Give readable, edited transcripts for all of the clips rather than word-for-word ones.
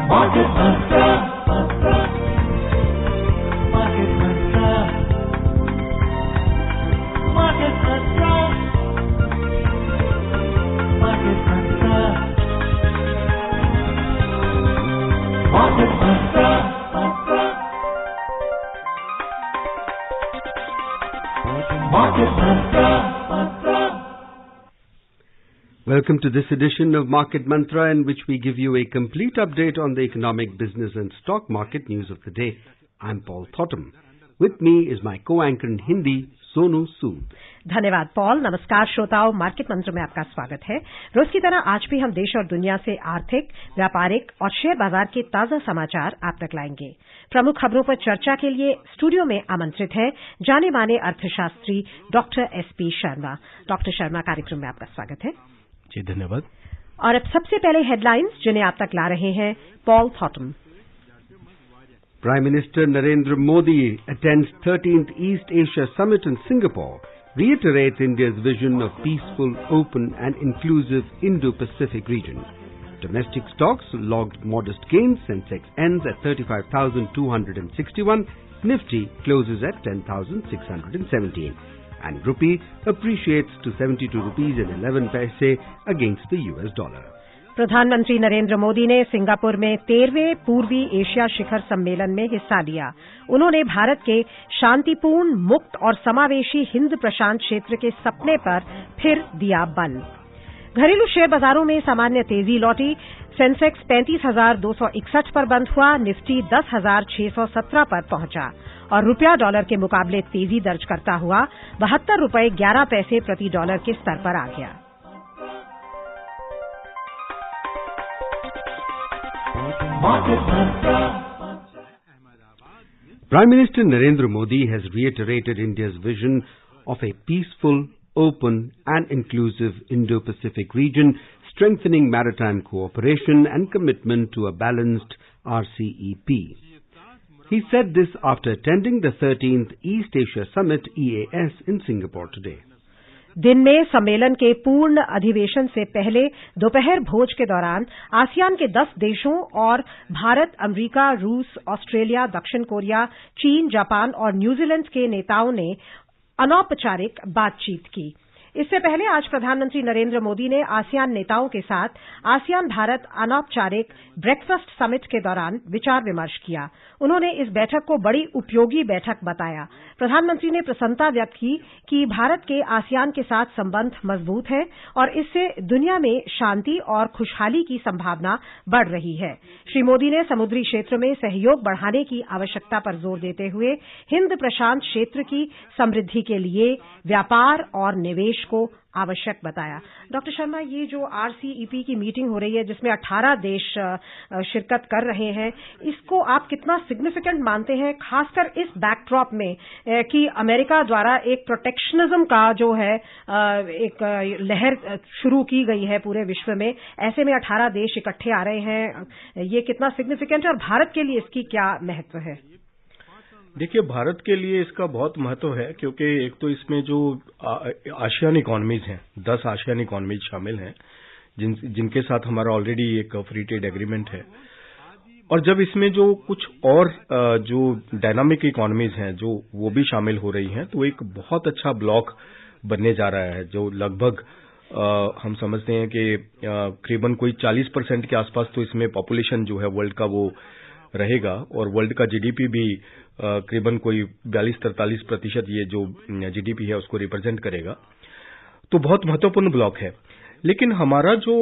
Market Mantra. Market Mantra. Market Mantra. Market Mantra. Market Mantra. Market Mantra. Welcome to this edition of Market Mantra, in which we give you a complete update on the economic, business and stock market news of the day. I'm Paul Thotham. With me is my co-anchor in Hindi, Sonu Sood. धन्यवाद Paul. नमस्कार श्रोताओं, market मंत्र में आपका स्वागत है। रोज की तरह आज भी हम देश और दुनिया से आर्थिक, व्यापारिक और शेयर बाजार के ताजा समाचार आप तक लाएंगे। प्रमुख खबरों पर चर्चा के लिए स्टूडियो में आमंत्रित हैं जाने माने अर्थशास्त्री doctor SP Sharma. Doctor Sharma, कार्यक्रम में आपका स्वागत है। जी धन्यवाद। और अब सबसे पहले हेडलाइंस जिन्हें आप तक ला रहे हैं Paul थॉटम। Prime Minister Narendra Modi attends 13th East Asia Summit in Singapore, reiterates India's vision of peaceful, open and inclusive Indo-Pacific region. Domestic stocks logged modest gains. Sensex ends at 35,261. Nifty closes at 10,617. And rupee appreciates to 72 rupees and 11 paise against the US dollar. प्रधानमंत्री नरेंद्र मोदी ने Singapore में 13वें पूर्वी Asia शिखर सम्मेलन में हिस्सा लिया। उन्होंने भारत के शांतिपूर्ण, मुक्त और समावेशी हिंद प्रशांत क्षेत्र के सपने पर फिर दिया बल। घरेलू शेयर बाजारों में सामान्य तेजी लौटी। सेंसेक्स 35,261 पर बंद हुआ। निफ्टी 10,617 पर पहुंचा और रुपया डॉलर के मुकाबले तेजी दर्ज करता हुआ 72 रुपये 11 पैसे प्रति डॉलर के स्तर पर आ गया। Prime Minister Narendra Modi has reiterated India's vision of a peaceful, open and inclusive Indo-Pacific region, strengthening maritime cooperation and commitment to a balanced RCEP. He said this after attending the 13th East Asia Summit EAS in Singapore today. दिन में सम्मेलन के पूर्ण अधिवेशन से पहले दोपहर भोज के दौरान आसियान के 10 देशों और भारत, अमेरिका, रूस, ऑस्ट्रेलिया, दक्षिण कोरिया, चीन, जापान और न्यूजीलैंड के नेताओं ने अनौपचारिक बातचीत की। इससे पहले आज प्रधानमंत्री नरेंद्र मोदी ने आसियान नेताओं के साथ आसियान भारत अनौपचारिक ब्रेकफास्ट समिट के दौरान विचार विमर्श किया। उन्होंने इस बैठक को बड़ी उपयोगी बैठक बताया। प्रधानमंत्री ने प्रसन्नता व्यक्त की कि भारत के आसियान के साथ संबंध मजबूत हैं और इससे दुनिया में शांति और खुशहाली की संभावना बढ़ रही है। श्री मोदी ने समुद्री क्षेत्र में सहयोग बढ़ाने की आवश्यकता पर जोर देते हुए हिंद प्रशांत क्षेत्र की समृद्धि के लिए व्यापार और निवेश को आवश्यक बताया। डॉक्टर शर्मा, ये जो आरसीईपी की मीटिंग हो रही है जिसमें 18 देश शिरकत कर रहे हैं, इसको आप कितना सिग्निफिकेंट मानते हैं, खासकर इस बैकड्रॉप में कि अमेरिका द्वारा एक प्रोटेक्शनिज्म का जो है एक लहर शुरू की गई है पूरे विश्व में, ऐसे में 18 देश इकट्ठे आ रहे हैं, ये कितना सिग्निफिकेंट है और भारत के लिए इसकी क्या महत्व है? देखिए, भारत के लिए इसका बहुत महत्व है क्योंकि एक तो इसमें जो आसियान इकोनॉमीज हैं, 10 आसियान इकोनॉमीज शामिल हैं जिनके साथ हमारा ऑलरेडी एक फ्री ट्रेड एग्रीमेंट है। और जब इसमें जो कुछ और जो डायनामिक इकोनॉमीज हैं जो वो भी शामिल हो रही हैं, तो एक बहुत अच्छा ब्लॉक बनने जा रहा है जो लगभग हम समझते हैं कि करीबन कोई 40% के आसपास तो इसमें पॉपुलेशन जो है वर्ल्ड का वो रहेगा और वर्ल्ड का जीडीपी भी करीबन कोई 42-43% ये जो जीडीपी है उसको रिप्रेजेंट करेगा। तो बहुत महत्वपूर्ण ब्लॉक है। लेकिन हमारा जो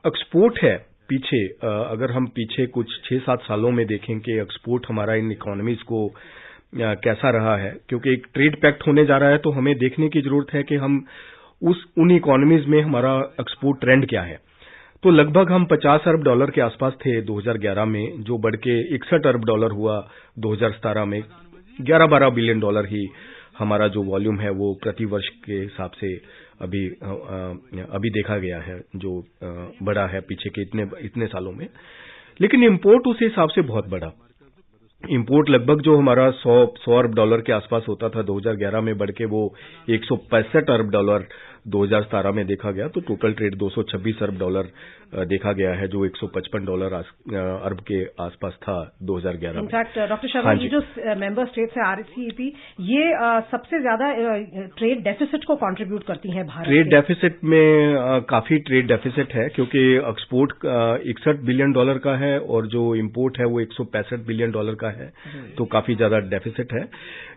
एक्सपोर्ट है पीछे, अगर हम पीछे कुछ 6-7 सालों में देखें कि एक्सपोर्ट हमारा इन इकोनॉमीज को कैसा रहा है, क्योंकि एक ट्रेड पैक्ट होने जा रहा है तो हमें देखने की जरूरत है कि हम उन इकोनॉमीज में हमारा एक्सपोर्ट ट्रेंड क्या है। तो लगभग हम $50 अरब के आसपास थे 2011 में, जो बढ़ के $61 अरब हुआ 2017 में। $11-12 बिलियन ही हमारा जो वॉल्यूम है वो प्रति वर्ष के हिसाब से अभी देखा गया है, जो बढ़ा है पीछे के इतने सालों में। लेकिन इंपोर्ट उस हिसाब से बहुत बढ़ा। इंपोर्ट लगभग जो हमारा $100 अरब के आसपास होता था 2011 में, बढ़ के वो $165 अरब 2017 में देखा गया तो टोटल ट्रेड 226 अरब डॉलर देखा गया है, जो 155 डॉलर अरब के आसपास था 2011 में। इनफैक्ट डॉक्टर शर्मा, ये जो मेंबर स्टेट्स है RCEP, ये सबसे ज्यादा ट्रेड डेफिसिट को कंट्रीब्यूट करती हैं भारत। ट्रेड डेफिसिट में काफी ट्रेड डेफिसिट है, क्योंकि एक्सपोर्ट 61 बिलियन डॉलर का है और जो इंपोर्ट है वो 165 बिलियन डॉलर का है, तो काफी ज्यादा डेफिसिट है।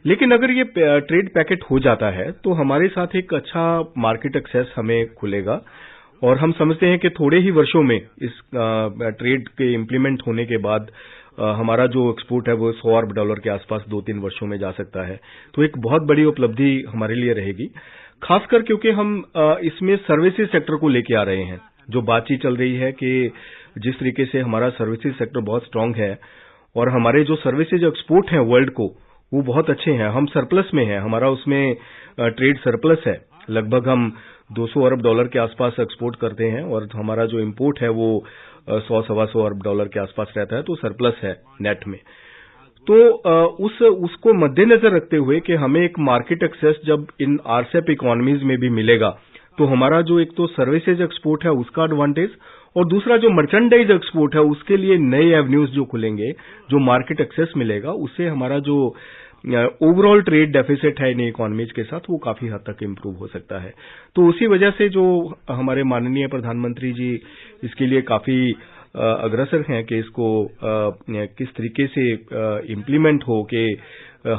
लेकिन अगर ये ट्रेड पैकेट हो जाता है तो हमारे साथ एक अच्छा मार्केट एक्सेस हमें खुलेगा, और हम समझते हैं कि थोड़े ही वर्षों में इस ट्रेड के इम्प्लीमेंट होने के बाद हमारा जो एक्सपोर्ट है वो 100 अरब डॉलर के आसपास 2-3 वर्षों में जा सकता है। तो एक बहुत बड़ी उपलब्धि हमारे लिए रहेगी, खासकर क्योंकि हम इसमें सर्विसेज सेक्टर को लेके आ रहे हैं। जो बातचीत चल रही है कि जिस तरीके से हमारा सर्विसेज सेक्टर बहुत स्ट्रांग है और हमारे जो सर्विसेज एक्सपोर्ट हैं वर्ल्ड को वो बहुत अच्छे हैं, हम सरप्लस में हैं, हमारा उसमें ट्रेड सरप्लस है, लगभग हम 200 अरब डॉलर के आसपास एक्सपोर्ट करते हैं और हमारा जो इंपोर्ट है वो 100-125 अरब डॉलर के आसपास रहता है, तो सरप्लस है नेट में। तो उसको मद्देनजर रखते हुए कि हमें एक मार्केट एक्सेस जब इन RCEP इकोनॉमीज में भी मिलेगा, तो हमारा जो एक तो सर्विसेज एक्सपोर्ट है उसका एडवांटेज, और दूसरा जो मर्चेंडाइज एक्सपोर्ट है उसके लिए नए एवेन्यूज जो खुलेंगे, जो मार्केट एक्सेस मिलेगा, उससे हमारा जो ओवरऑल ट्रेड डेफिसिट है इन इकोनॉमीज के साथ वो काफी हद तक इम्प्रूव हो सकता है। तो उसी वजह से जो हमारे माननीय प्रधानमंत्री जी इसके लिए काफी अग्रसर हैं कि इसको किस तरीके से इम्प्लीमेंट हो कि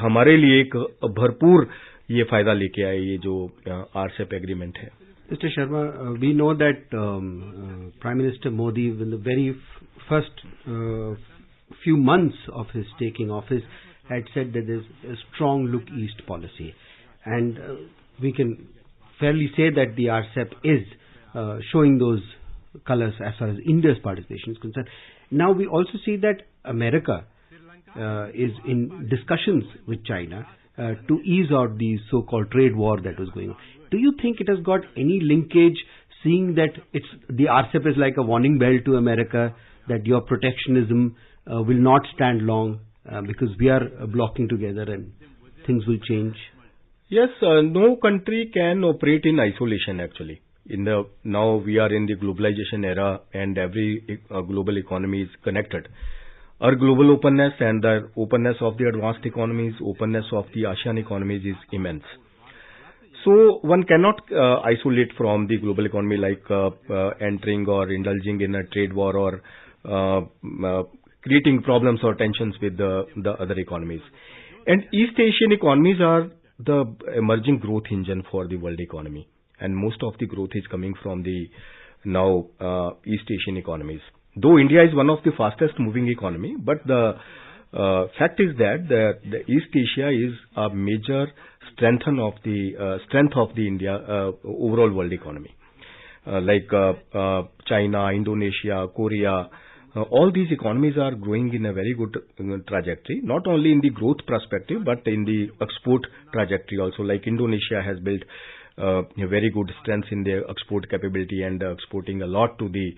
हमारे लिए एक भरपूर ये फायदा लेके आए ये जो RCEP एग्रीमेंट है। Mr. Sharma, we know that Prime Minister Modi, in the very first few months of his taking office, had said that there's a strong look east policy, and we can fairly say that the RCEP is showing those colors as far as India's participation is concerned. Now we also see that America is in discussions with China to ease out the so-called trade war that was going on. Do you think it has got any linkage, seeing that the RCEP is like a warning bell to America that your protectionism will not stand long because we are blocking together and things will change? Yes, no country can operate in isolation actually. Now we are in the globalization era and every global economy is connected. Our global openness and the openness of the advanced economies, openness of the ASEAN economies is immense. So one cannot isolate from the global economy like entering or indulging in a trade war or creating problems or tensions with the other economies. And East Asian economies are the emerging growth engine for the world economy. And most of the growth is coming from the now East Asian economies. Though India is one of the fastest moving economy, but the fact is that the East Asia is a major strength of the India overall world economy. Like China, Indonesia, Korea, all these economies are growing in a very good trajectory, not only in the growth perspective, but in the export trajectory also. Like Indonesia has built a very good strength in their export capability and exporting a lot to the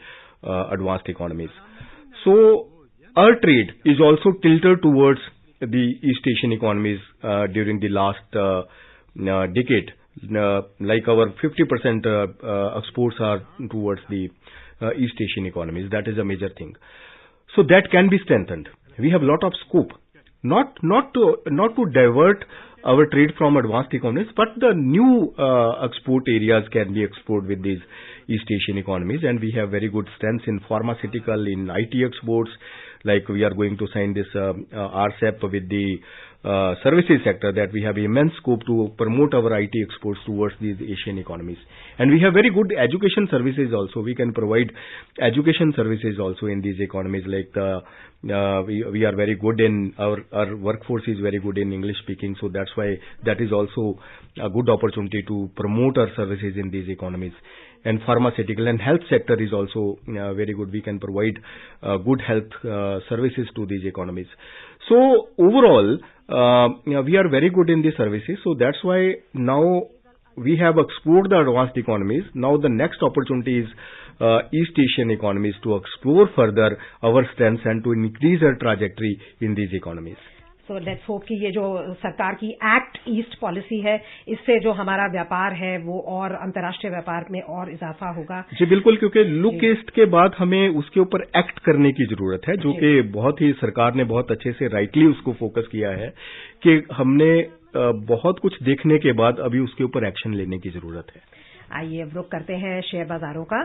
advanced economies. So our trade is also tilted towards the East Asian economies during the last decade. Like our 50% exports are towards the East Asian economies. That is a major thing. So that can be strengthened. We have a lot of scope, not to divert our trade from advanced economies, but the new export areas can be explored with these East Asian economies, and we have very good strengths in pharmaceutical, in IT exports. Like we are going to sign this RCEP with the services sector, that we have immense scope to promote our IT exports towards these Asian economies. And we have very good education services also. We can provide education services also in these economies. Like we are very good in, our workforce is very good in English speaking. So that's why that is also a good opportunity to promote our services in these economies. And pharmaceutical and health sector is also very good. We can provide good health services to these economies. So overall, we are very good in the services. So that's why now we have explored the advanced economies. Now the next opportunity is East Asian economies to explore further our strengths and to increase our trajectory in these economies. So let's hope कि ये जो सरकार की act east policy है, इससे जो हमारा व्यापार है वो और अंतर्राष्ट्रीय व्यापार में और इजाफा होगा। जी बिल्कुल, क्योंकि लुक ईस्ट के बाद हमें उसके ऊपर एक्ट करने की जरूरत है, जो कि बहुत ही सरकार ने बहुत अच्छे से राइटली उसको फोकस किया है कि हमने बहुत कुछ देखने के बाद अभी उसके ऊपर एक्शन लेने की जरूरत है। आइए अब रुख करते हैं शेयर बाजारों का।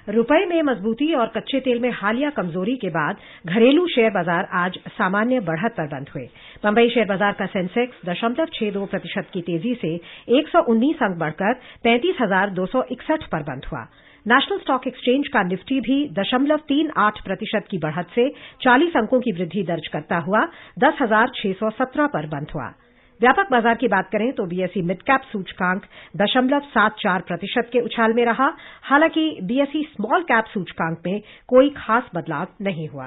रुपए में मजबूती और कच्चे तेल में हालिया कमजोरी के बाद घरेलू शेयर बाजार आज सामान्य बढ़त पर बंद हुए। बंबई शेयर बाजार का सेंसेक्स 0.62% की तेजी से 119 अंक बढ़कर 35,261 पर बंद हुआ। नेशनल स्टॉक एक्सचेंज का निफ्टी भी 0.38% की बढ़त से 40 अंकों की वृद्धि दर्ज करता हुआ 10,617 पर बंद हुआ। व्यापक बाजार की बात करें तो बीएसई मिड कैप सूचकांक 0.74% के उछाल में रहा। हालांकि बीएसई स्मॉल कैप सूचकांक में कोई खास बदलाव नहीं हुआ।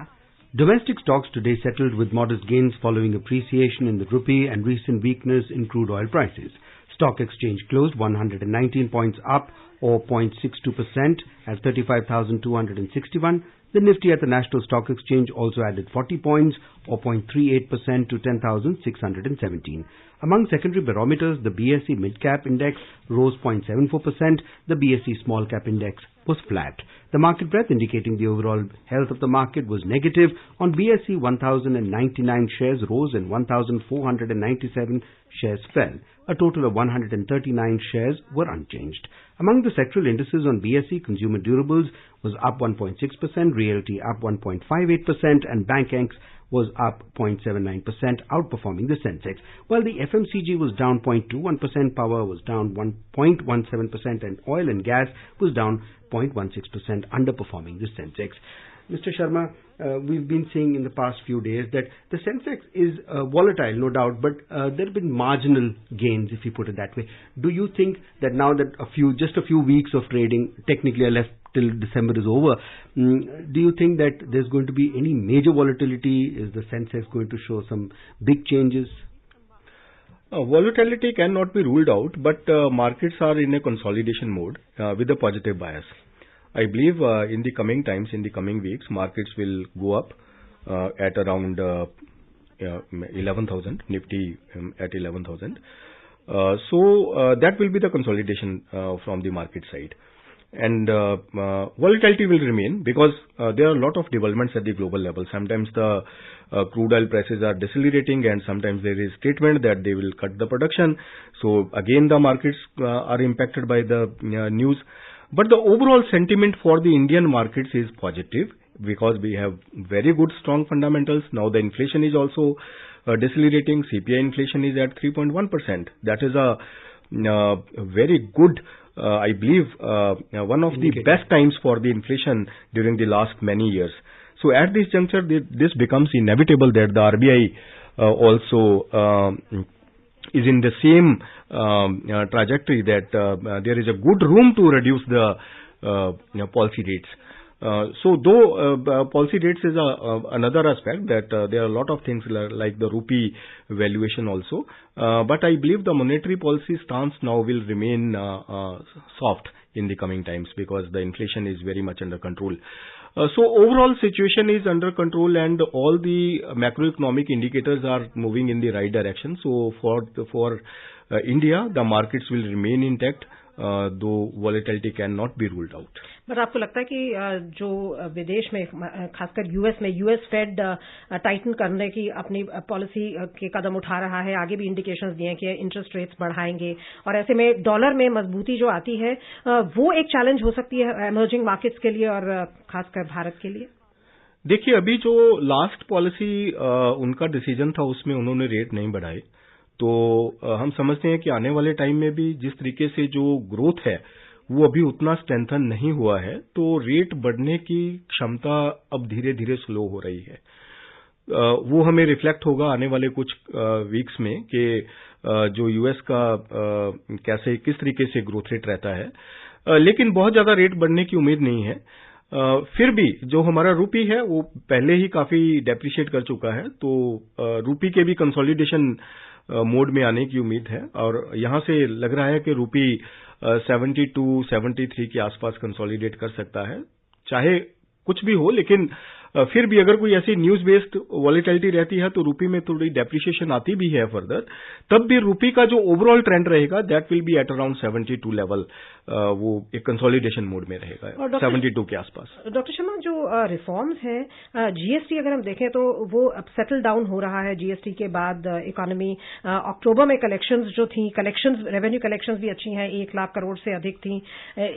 Domestic stocks today settled with modest gains following appreciation in the rupee and recent weakness in crude oil prices. Stock exchange closed 119 points up or 0.62% at 35,261. The Nifty at the National Stock Exchange also added 40 points or 0.38% to 10,617. Among secondary barometers, the BSE Mid Cap Index rose 0.74%. The BSE Small Cap Index was flat. The market breadth indicating the overall health of the market was negative. On BSE, 1,099 shares rose and 1,497 shares fell. A total of 139 shares were unchanged. Among the sectoral indices on BSE, consumer durables was up 1.6%, realty up 1.58%, and Bank-X was up 0.79%, outperforming the Sensex. While the FMCG was down 0.21%, power was down 1.17%, and oil and gas was down 0.16%, underperforming the Sensex. Mr. Sharma, we've been seeing in the past few days that the Sensex is volatile, no doubt, but there have been marginal gains, if you put it that way. Do you think that now that just a few weeks of trading technically are left till December is over, do you think that there's going to be any major volatility? Is the Sensex going to show some big changes? Volatility cannot be ruled out, but markets are in a consolidation mode with a positive bias. I believe in the coming times, in the coming weeks, markets will go up at around 11,000, Nifty at 11,000. So that will be the consolidation from the market side. And volatility will remain because there are a lot of developments at the global level. Sometimes the crude oil prices are decelerating, and sometimes there is statement that they will cut the production. So again, the markets are impacted by the news. But the overall sentiment for the Indian markets is positive because we have very good, strong fundamentals. Now the inflation is also decelerating. CPI inflation is at 3.1%. That is a very good, I believe, one of the best times for the inflation during the last many years. So at this juncture, this becomes inevitable that the RBI also is in the same trajectory that there is a good room to reduce the policy rates. So though policy rates is another aspect that there are a lot of things like the rupee valuation also, but I believe the monetary policy stance now will remain soft in the coming times because the inflation is very much under control. So overall situation is under control and all the macroeconomic indicators are moving in the right direction. So for India, the markets will remain intact, though volatility cannot be ruled out. But आपको लगता है कि जो विदेश में खासकर US में US Fed Titan करने की अपनी पॉलिसी के कदम उठा रहा है, आगे भी इंडिकेशंस दिए हैं कि इंटरेस्ट रेट्स बढ़ाएंगे और ऐसे में डॉलर में मजबूती जो आती है वो एक चैलेंज हो सकती है इमर्जिंग मार्केट्स के लिए और खासकर भारत के लिए? देखिए, अभी जो लास्ट पॉलिसी उनका डिसीजन था उसमें उन्होंने रेट नहीं बढ़ाए, तो हम समझते हैं कि आने वाले टाइम में भी जिस तरीके से जो ग्रोथ है वो अभी उतना स्ट्रेंथन नहीं हुआ है, तो रेट बढ़ने की क्षमता अब धीरे धीरे स्लो हो रही है. वो हमें रिफ्लेक्ट होगा आने वाले कुछ वीक्स में कि जो यूएस का किस तरीके से ग्रोथ रेट रहता है, लेकिन बहुत ज्यादा रेट बढ़ने की उम्मीद नहीं है. फिर भी जो हमारा रूपी है वो पहले ही काफी डेप्रिशिएट कर चुका है, तो रूपी के भी कंसोलिडेशन मोड में आने की उम्मीद है और यहां से लग रहा है कि रूपी 72-73 के आसपास कंसोलिडेट कर सकता है. चाहे कुछ भी हो, लेकिन फिर भी अगर कोई ऐसी न्यूज बेस्ड वॉलेटिलिटी रहती है तो रुपी में थोड़ी डेप्रिसिएशन आती भी है फर्दर, तब भी रुपी का जो ओवरऑल ट्रेंड रहेगा that will be at around 72 level, वो एक कंसोलिडेशन मोड में रहेगा 72 के आसपास। डॉक्टर शर्मा, जो रिफॉर्म्स हैं, जीएसटी अगर हम देखें तो वो अब सेटल डाउन हो रहा है। जीएसटी के बाद इकोनॉमी, अक्टूबर में कलेक्शंस रेवेन्यू कलेक्शंस भी अच्छी हैं, 1 लाख करोड़ से अधिक थी।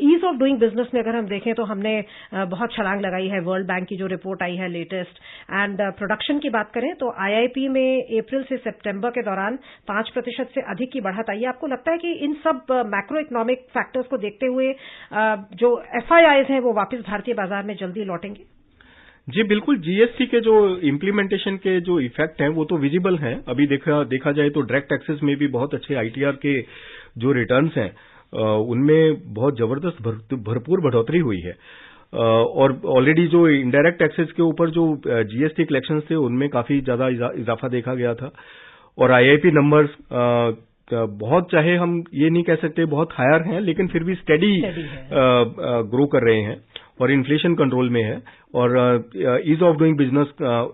ईज ऑफ डूइंग बिजनेस में अगर हम देखें तो हमने बहुत छलांग लगाई है, वर्ल्ड बैंक की जो रिपोर्ट आई है लेटेस्ट। एंड प्रोडक्शन की बात करें तो आईआईपी में अप्रैल से सितंबर के दौरान 5% से अधिक की बढ़त आई है। आपको लगता है कि इन सब मैक्रो इकोनॉमिक फैक्टर्स को देखते हुए जो एफआईआईज हैं वो वापस भारतीय बाजार में जल्दी लौटेंगे? जी बिल्कुल, जीएसटी के जो इम्प्लीमेंटेशन के जो इफेक्ट हैं वो तो विजिबल हैं। अभी देखा जाए तो डायरेक्ट टैक्सेस में भी बहुत अच्छे आईटीआर के जो रिटर्न्स हैं उनमें बहुत जबरदस्त भरपूर बढ़ोतरी हुई है, और ऑलरेडी जो इनडायरेक्ट टैक्सेस के ऊपर जो जीएसटी कलेक्शंस थे उनमें काफी ज्यादा इजाफा देखा गया था। और आईआईपी नंबर्स बहुत, चाहे हम ये नहीं कह सकते बहुत हायर हैं, लेकिन फिर भी स्टेडी ग्रो कर रहे हैं और इन्फ्लेशन कंट्रोल में है, और ईज ऑफ डूइंग बिजनेस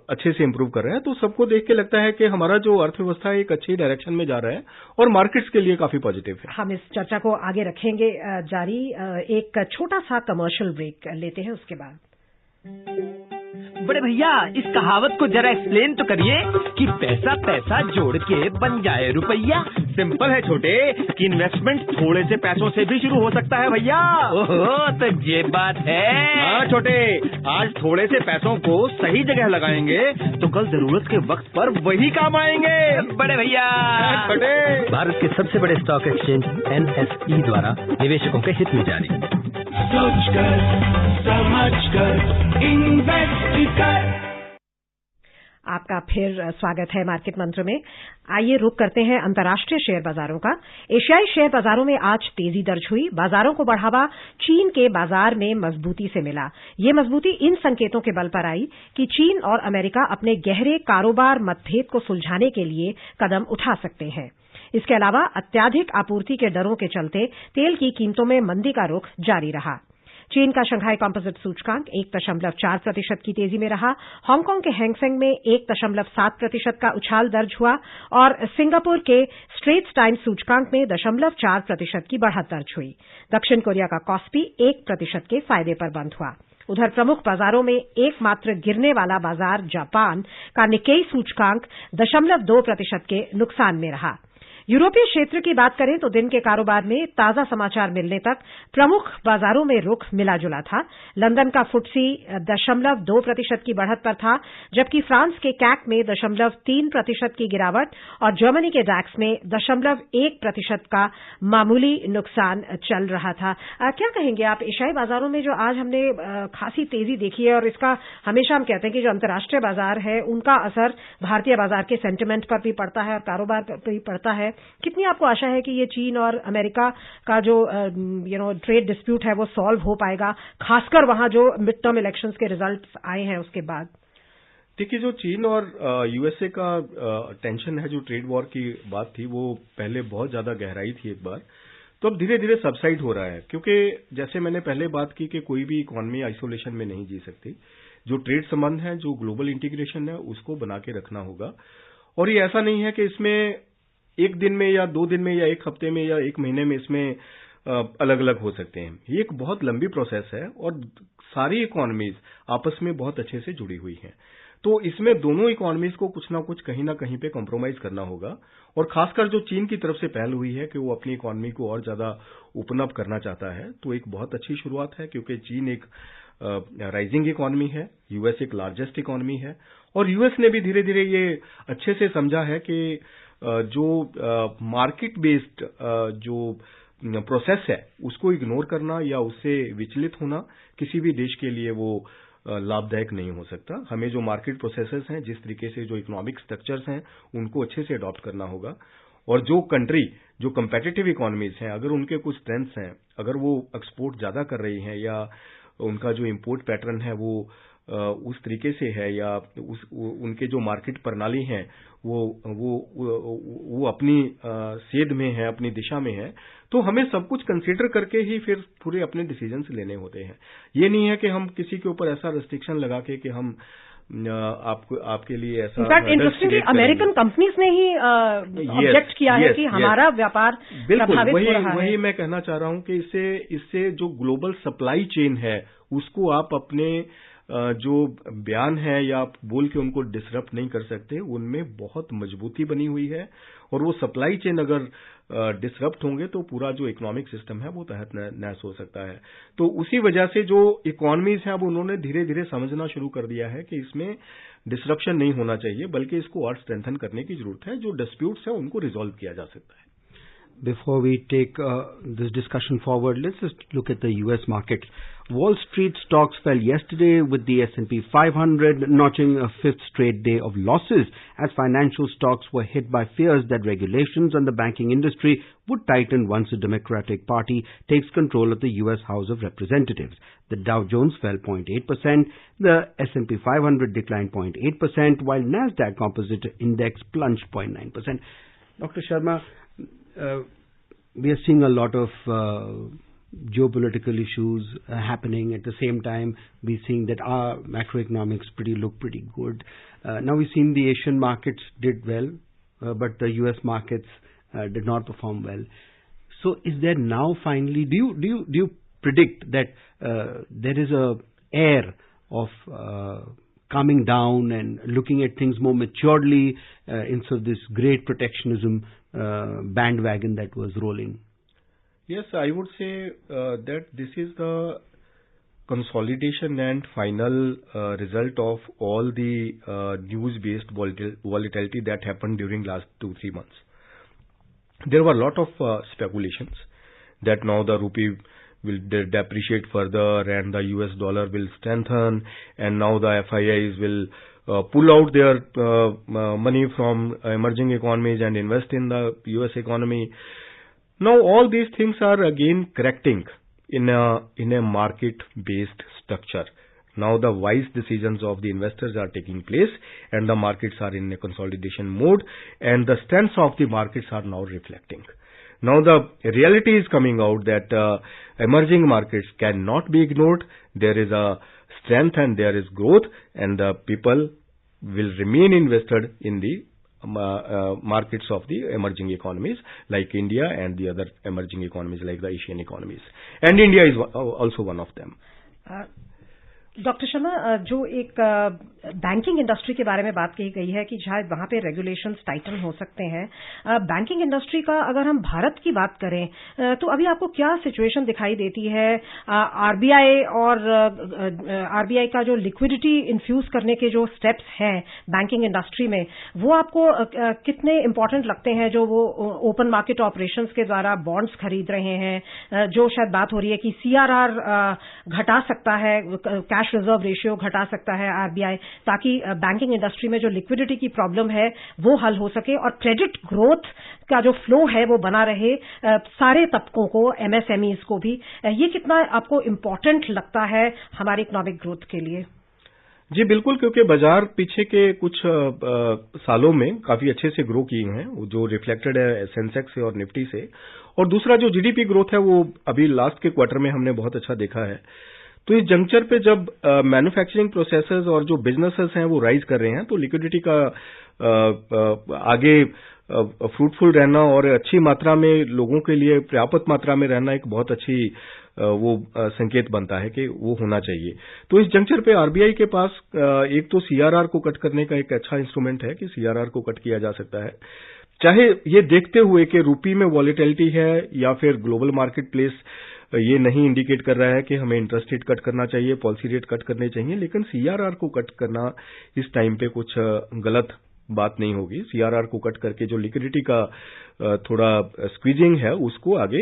अच्छे से इंप्रूव कर रहे हैं। तो सबको देख के लगता है कि हमारा जो अर्थव्यवस्था है एक अच्छी डायरेक्शन में जा रहा है और मार्केट्स के लिए काफी पॉजिटिव है। हम इस चर्चा को आगे रखेंगे जारी। एक छोटा सा कमर्शियल ब्रेक लेते हैं, उसके बाद। बड़े भैया, इस कहावत को जरा एक्सप्लेन तो करिए कि पैसा पैसा जोड़ के बन जाए रुपया। सिंपल है छोटे, कि इन्वेस्टमेंट थोड़े से पैसों से भी शुरू हो सकता है भैया। ओहो, तो ये बात है। हाँ छोटे, आज थोड़े से पैसों को सही जगह लगाएंगे तो कल जरूरत के वक्त पर वही काम आएंगे। बड़े भैया। छोटे, भारत के सबसे बड़े स्टॉक एक्सचेंज एनएसई द्वारा निवेशकों के हित में जारी। सोच कर समझ कर इन्वेस्ट कर। आपका फिर स्वागत है मार्केट मंत्र में। आइए रुक करते हैं अंतर्राष्ट्रीय शेयर बाजारों का। एशियाई शेयर बाजारों में आज तेजी दर्ज हुई। बाजारों को बढ़ावा चीन के बाजार में मजबूती से मिला। ये मजबूती इन संकेतों के बल पर आई कि चीन और अमेरिका अपने गहरे कारोबार मतभेद को सुलझाने के लिए कदम उठा सकते हैं। इसके अलावा अत्यधिक आपूर्ति के डरों के चलते तेल की कीमतों में मंदी का रुख जारी रहा। चीन का शंघाई कंपोजिट सूचकांक 1.4% की तेजी में रहा। हांगकांग के हैंगसेंग में 1.7% का उछाल दर्ज हुआ और सिंगापुर के स्ट्रेट्स टाइम्स सूचकांक में 0.4% की बढ़त दर्ज हुई। दक्षिण कोरिया का कॉस्पी 1% के फायदे पर बंद हुआ। उधर प्रमुख बाजारों में एकमात्र गिरने वाला बाजार जापान का निक्केई सूचकांक 0.2% के नुकसान में रहा। यूरोपीय क्षेत्र की बात करें तो दिन के कारोबार में ताजा समाचार मिलने तक प्रमुख बाजारों में रुख मिला जुला था। लंदन का फुटसी 0.2% की बढ़त पर था, जबकि फ्रांस के कैक में 0.3% की गिरावट और जर्मनी के डैक्स में 0.1% का मामूली नुकसान चल रहा था। क्या कहेंगे आप एशियाई बाजारों में जो आज हमने खासी तेजी देखी है, और इसका हमेशा हम कहते हैं कि जो अंतर्राष्ट्रीय बाजार है उनका असर भारतीय बाजार के सेंटिमेंट पर भी पड़ता है और कारोबार पर भी पड़ता है। कितनी आपको आशा है कि ये चीन और अमेरिका का जो ट्रेड डिस्प्यूट है वो सॉल्व हो पाएगा, खासकर वहां जो मिड टर्म इलेक्शंस के रिजल्ट्स आए हैं उसके बाद? देखिए, जो चीन और यूएसए का टेंशन है, जो ट्रेड वॉर की बात थी, वो पहले बहुत ज्यादा गहराई थी एक बार, तो अब धीरे धीरे सबसाइड हो रहा है। क्योंकि जैसे मैंने पहले बात की कि कोई भी इकोनॉमी आइसोलेशन में नहीं जी सकती। जो ट्रेड संबंध है, जो ग्लोबल इंटीग्रेशन है, उसको बना के रखना होगा। और ये ऐसा नहीं है कि इसमें एक दिन में या 2 दिन में या 1 हफ्ते में या 1 महीने में इसमें अलग अलग हो सकते हैं। ये एक बहुत लंबी प्रोसेस है और सारी इकोनॉमीज आपस में बहुत अच्छे से जुड़ी हुई हैं। तो इसमें दोनों इकोनॉमीज को कुछ ना कुछ कहीं ना कहीं पे कॉम्प्रोमाइज करना होगा। और खासकर जो चीन की तरफ से पहल हुई है कि वो अपनी इकोनॉमी को और ज्यादा ओपन अप करना चाहता है, तो एक बहुत अच्छी शुरुआत है। क्योंकि चीन एक राइजिंग इकोनॉमी है, यूएस एक लार्जेस्ट इकोनॉमी है, और यूएस ने भी धीरे धीरे ये अच्छे से समझा है कि जो मार्केट बेस्ड जो प्रोसेस है उसको इग्नोर करना या उससे विचलित होना किसी भी देश के लिए वो लाभदायक नहीं हो सकता। हमें जो मार्केट प्रोसेसेस हैं, जिस तरीके से जो इकोनॉमिक स्ट्रक्चर्स हैं, उनको अच्छे से अडॉप्ट करना होगा। और जो कंट्री जो कंपेटिटिव इकोनॉमीज हैं, अगर उनके कुछ स्ट्रेंथ्स हैं, अगर वो एक्सपोर्ट ज्यादा कर रही हैं या उनका जो इंपोर्ट पैटर्न है वो उस तरीके से है या उनके जो मार्केट प्रणाली है वो अपनी सेध में है, अपनी दिशा में है, तो हमें सब कुछ कंसीडर करके ही फिर पूरे अपने डिसीजंस लेने होते हैं। ये नहीं है कि हम किसी के ऊपर ऐसा रेस्ट्रिक्शन लगा के कि हम आपके लिए ऐसा। इनफैक्ट इंटरेस्टिंगली अमेरिकन कंपनीज ने ही ऑब्जेक्ट किया है कि हमारा व्यापार प्रभावित हो रहा है। वही मैं कहना चाह रहा हूं कि इससे जो ग्लोबल सप्लाई चेन है उसको आप अपने जो बयान है या आप बोल के उनको डिसरप्ट नहीं कर सकते, उनमें बहुत मजबूती बनी हुई है। और वो सप्लाई चेन अगर डिसरप्ट होंगे तो पूरा जो इकोनॉमिक सिस्टम है वो तहत नहस हो सकता है। तो उसी वजह से जो इकोनॉमीज हैं अब उन्होंने धीरे धीरे समझना शुरू कर दिया है कि इसमें डिसरप्शन नहीं होना चाहिए, बल्कि इसको और स्ट्रेंथन करने की जरूरत है। जो डिस्प्यूट्स है उनको रिजॉल्व किया जा सकता है। Before we take this discussion forward, let's just look at the U.S. market. Wall Street stocks fell yesterday with the S&P 500 notching a fifth straight day of losses as financial stocks were hit by fears that regulations on the banking industry would tighten once the Democratic Party takes control of the U.S. House of Representatives. The Dow Jones fell 0.8%, the S&P 500 declined 0.8%, while Nasdaq Composite Index plunged 0.9%. Dr. Sharma, we are seeing a lot of geopolitical issues happening at the same time. We're seeing that our macroeconomics look pretty good. Now we've seen the Asian markets did well, but the US markets did not perform well. So is there now finally, do you predict that there is a air of calming down and looking at things more maturely instead of this great protectionism bandwagon that was rolling? Yes, I would say that this is the consolidation and final result of all the news-based volatility that happened during last 2-3 months. There were a lot of speculations that now the rupee will depreciate further and the US dollar will strengthen, and now the FIIs will pull out their money from emerging economies and invest in the US economy. Now all these things are again correcting in a market-based structure. Now the wise decisions of the investors are taking place and the markets are in a consolidation mode, and the strengths of the markets are now reflecting. Now the reality is coming out that emerging markets cannot be ignored. There is a strength and there is growth, and the people will remain invested in the markets of the emerging economies like India and the other emerging economies like the Asian economies. And India is also one of them. Doctor Sharma, जो एक banking industry के बारे में बात की गई है कि शायद वहां पे रेगुलेशंस टाइटन हो सकते हैं, बैंकिंग इंडस्ट्री का अगर हम भारत की बात करें तो अभी आपको क्या सिचुएशन दिखाई देती है? आरबीआई और आरबीआई का जो लिक्विडिटी इन्फ्यूज करने के जो स्टेप्स हैं बैंकिंग इंडस्ट्री में, वो आपको कितने इंपॉर्टेंट लगते हैं? जो वो ओपन मार्केट ऑपरेशंस के द्वारा बॉन्ड्स खरीद रहे हैं, जो शायद बात हो रही है कि सीआरआर घटा सकता है, कैश रिजर्व रेशियो घटा सकता है आरबीआई, ताकि बैंकिंग इंडस्ट्री में जो लिक्विडिटी की प्रॉब्लम है वो हल हो सके और क्रेडिट ग्रोथ का जो फ्लो है वो बना रहे सारे तबकों को, एमएसएमईज को भी। ये कितना आपको इम्पोर्टेंट लगता है हमारी इकोनॉमिक ग्रोथ के लिए? जी बिल्कुल, क्योंकि बाजार पीछे के कुछ सालों में काफी अच्छे से ग्रो किए हैं, जो रिफ्लेक्टेड है सेंसेक्स से और निफ्टी से। और दूसरा जो जीडीपी ग्रोथ है वो अभी लास्ट के क्वार्टर में हमने बहुत अच्छा देखा है। तो इस जंक्चर पे जब मैन्युफैक्चरिंग प्रोसेसेस और जो बिजनेसेस हैं वो राइज कर रहे हैं, तो लिक्विडिटी का आगे फ्रूटफुल रहना और अच्छी मात्रा में लोगों के लिए पर्याप्त मात्रा में रहना एक बहुत अच्छी वो संकेत बनता है कि वो होना चाहिए। तो इस जंक्चर पे आरबीआई के पास एक तो सीआरआर को कट करने का एक अच्छा इंस्ट्रूमेंट है कि सीआरआर को कट किया जा सकता है, चाहे ये देखते हुए कि रूपी में वॉलेटिलिटी है या फिर ग्लोबल मार्केट प्लेस ये नहीं इंडिकेट कर रहा है कि हमें इंटरेस्ट रेट कट करना चाहिए, पॉलिसी रेट कट करने चाहिए, लेकिन सीआरआर को कट करना इस टाइम पे कुछ गलत बात नहीं होगी। सीआरआर को कट करके जो लिक्विडिटी का थोड़ा स्क्वीजिंग है उसको आगे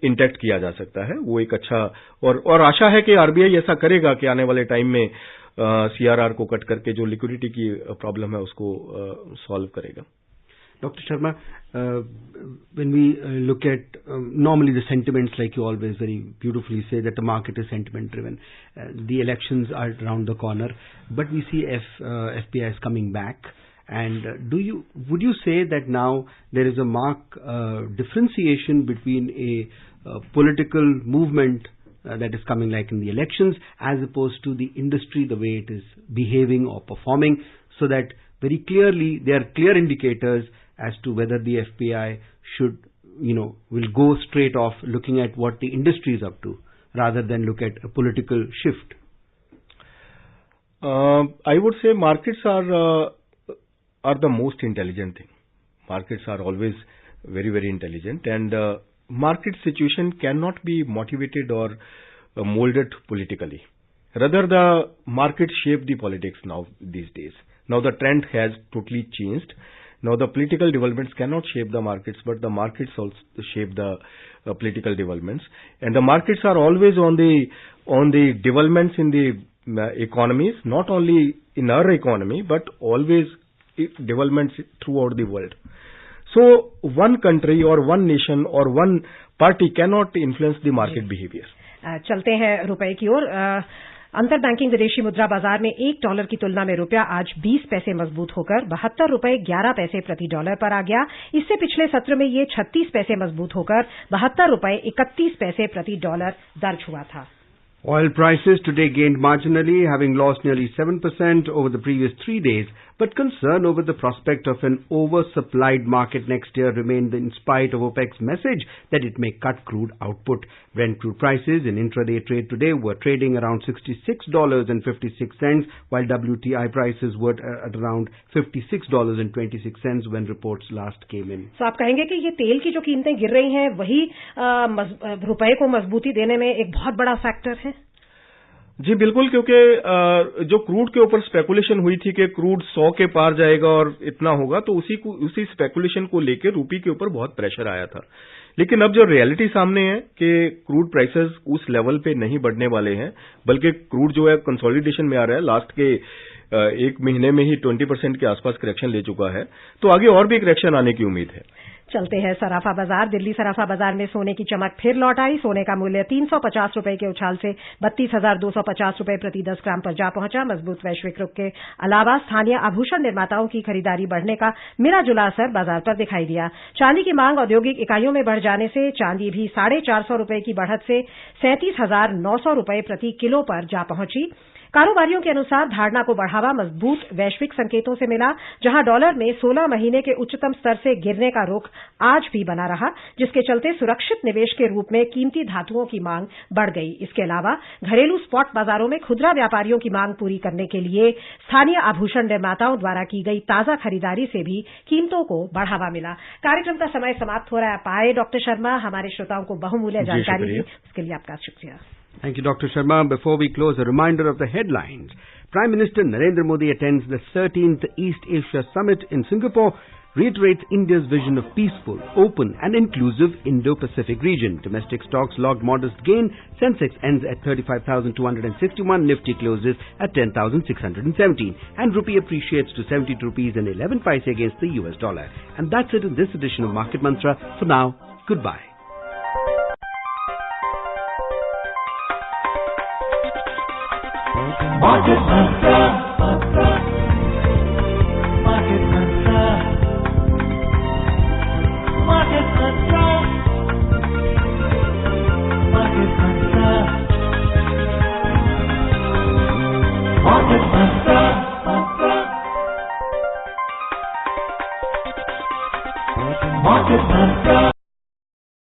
इंटैक्ट किया जा सकता है, वो एक अच्छा और आशा है कि आरबीआई ऐसा करेगा कि आने वाले टाइम में सीआरआर को कट करके जो लिक्विडिटी की प्रॉब्लम है उसको सॉल्व करेगा। Dr. Sharma, when we look at normally the sentiments, like you always very beautifully say, that the market is sentiment driven. The elections are around the corner, but we see FPI is coming back. And would you say that now there is a marked differentiation between a political movement that is coming like in the elections as opposed to the industry, the way it is behaving or performing, so that very clearly there are clear indicators as to whether the FPI should, will go straight off looking at what the industry is up to rather than look at a political shift? I would say markets are the most intelligent thing. Markets are always very, very intelligent, and market situation cannot be motivated or molded politically. Rather, the market shape the politics now these days. Now the trend has totally changed. Now the political developments cannot shape the markets, but the markets also shape the political developments. And the markets are always on the developments in the economies, not only in our economy, but always developments throughout the world. So one country or one nation or one party cannot influence the market behavior. चलते हैं रुपए की ओर। अंतर banking विदेशी मुद्रा बाजार में $1 की तुलना में रुपया आज 20 पैसे मजबूत होकर 72 रुपए 11 पैसे प्रति डॉलर पर आ गया। इससे पिछले सत्र में ये 36 पैसे मजबूत होकर 72 रुपए 31 पैसे प्रति डॉलर दर्ज हुआ था। Oil prices today gained marginally, having lost nearly 7% over the previous 3 days, but concern over the prospect of an oversupplied market next year remained in spite of OPEC's message that it may cut crude output. Brent crude prices in intraday trade today were trading around $66.56, while WTI prices were at around $56.26 when reports last came in. So आप कहेंगे कि ये तेल की जो कीमतें गिर रही हैं वही रुपए को मजबूती देने में एक बहुत बड़ा फैक्टर है? जी बिल्कुल, क्योंकि जो क्रूड के ऊपर स्पेकुलेशन हुई थी कि क्रूड 100 के पार जाएगा और इतना होगा, तो उसी स्पेकुलेशन को लेकर रूपी के ऊपर बहुत प्रेशर आया था। लेकिन अब जो रियलिटी सामने है कि क्रूड प्राइसेस उस लेवल पे नहीं बढ़ने वाले हैं, बल्कि क्रूड जो है कंसोलिडेशन में आ रहा है। लास्ट के एक महीने में ही 20% के आसपास करेक्शन ले चुका है, तो आगे और भी करेक्शन आने की उम्मीद है। चलते हैं सराफा बाजार। दिल्ली सराफा बाजार में सोने की चमक फिर लौट आई। सोने का मूल्य 350 रुपए के उछाल से 32,250 रुपए प्रति 10 ग्राम पर जा पहुंचा। मजबूत वैश्विक रुख के अलावा स्थानीय आभूषण निर्माताओं की खरीदारी बढ़ने का मिला जुला असर बाजार पर दिखाई दिया। चांदी की मांग औद्योगिक इकाइयों में बढ़ जाने से चांदी भी 450 रुपए की बढ़त से 37,900 रुपए प्रति किलो पर जा पहुंची। कारोबारियों के अनुसार धारणा को बढ़ावा मजबूत वैश्विक संकेतों से मिला, जहां डॉलर में 16 महीने के उच्चतम स्तर से गिरने का रुख आज भी बना रहा, जिसके चलते सुरक्षित निवेश के रूप में कीमती धातुओं की मांग बढ़ गई। इसके अलावा घरेलू स्पॉट बाजारों में खुदरा व्यापारियों की मांग पूरी करने के लिए स्थानीय आभूषण निर्माताओं द्वारा की गई ताजा खरीदारी से भी कीमतों को बढ़ावा मिला। कार्यक्रम का समय समाप्त हो रहा है। पाए डॉक्टर शर्मा हमारे श्रोताओं को बहुमूल्य जानकारी दी, उसके लिए आपका शुक्रिया। Thank you, Dr. Sharma. Before we close, a reminder of the headlines. Prime Minister Narendra Modi attends the 13th East Asia Summit in Singapore, reiterates India's vision of peaceful, open and inclusive Indo-Pacific region. Domestic stocks logged modest gain. Sensex ends at 35,261. Nifty closes at 10,617. And rupee appreciates to 72 rupees and 11 paise against the US dollar. And that's it in this edition of Market Mantra. For now, goodbye. Market Mantra.